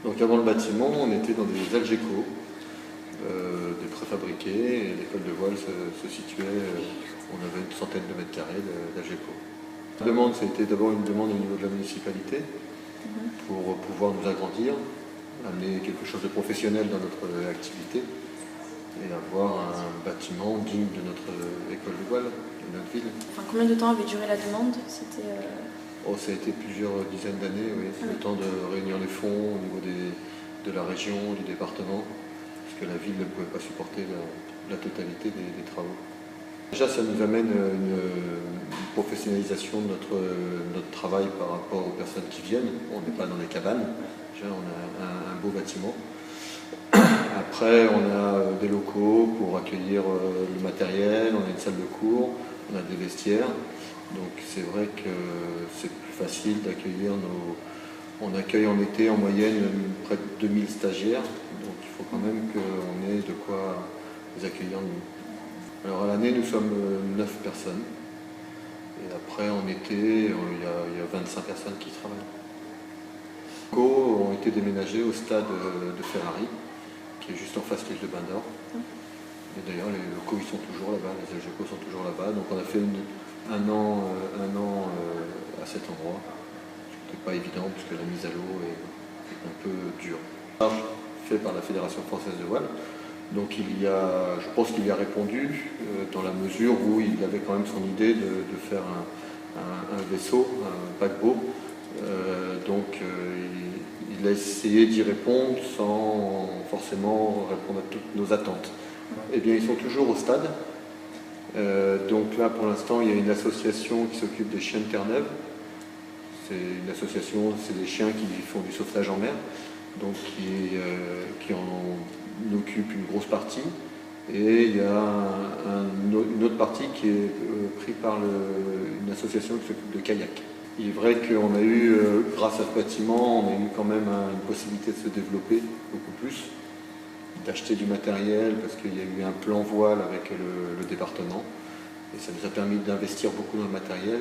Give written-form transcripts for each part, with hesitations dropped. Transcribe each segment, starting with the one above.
Donc avant le bâtiment, on était dans des Algeco, des préfabriqués, et l'école de voile se situait, on avait une centaine de mètres carrés d'Algeco. La demande, ça a été d'abord une demande au niveau de la municipalité pour pouvoir nous agrandir, amener quelque chose de professionnel dans notre activité et avoir un bâtiment digne de notre école de voile, de notre ville. Enfin, combien de temps avait duré la demande? Oh, ça a été plusieurs dizaines d'années, oui. Le temps de réunir les fonds au niveau de la région, du département, parce que la ville ne pouvait pas supporter la totalité des travaux. Déjà, ça nous amène une professionnalisation de notre travail par rapport aux personnes qui viennent. On n'est pas dans les cabanes, déjà on a un beau bâtiment. Après, on a des locaux pour accueillir le matériel, on a une salle de cours, on a des vestiaires. Donc c'est vrai que c'est plus facile d'accueillir On accueille en été en moyenne près de 2000 stagiaires, donc il faut quand même qu'on ait de quoi les accueillir nous. Alors à l'année, nous sommes 9 personnes. Et après, en été, il y a 25 personnes qui travaillent. Les locaux ont été déménagés au stade de Ferrari, qui est juste en face de l'île de Bain d'Or. Et d'ailleurs, les locaux ils sont toujours là-bas, les Algeco sont toujours là-bas. Donc on a fait un an à cet endroit. C'était pas évident puisque la mise à l'eau est un peu dure. Fait par la Fédération française de voile. Donc je pense qu'il y a répondu dans la mesure où il avait quand même son idée de faire un vaisseau, un paquebot. Donc il a essayé d'y répondre sans forcément répondre à toutes nos attentes. Eh bien, ils sont toujours au stade. Donc là, pour l'instant, il y a une association qui s'occupe des chiens de Terre-Neuve. C'est une association, c'est des chiens qui font du sauvetage en mer, donc qui en occupe une grosse partie. Et il y a une autre partie qui est prise par une association qui s'occupe de kayak. Il est vrai qu'on a eu, grâce à ce bâtiment, on a eu quand même une possibilité de se développer beaucoup plus, d'acheter du matériel, parce qu'il y a eu un plan voile avec le département. Et ça nous a permis d'investir beaucoup dans le matériel,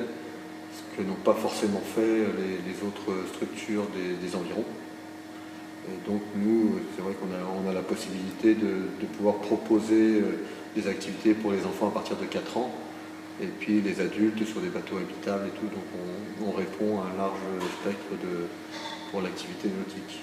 ce que n'ont pas forcément fait les autres structures des environs. Et donc nous, c'est vrai qu'on a la possibilité de pouvoir proposer des activités pour les enfants à partir de 4 ans, et puis les adultes sur des bateaux habitables et tout. Donc on répond à un large spectre pour l'activité nautique.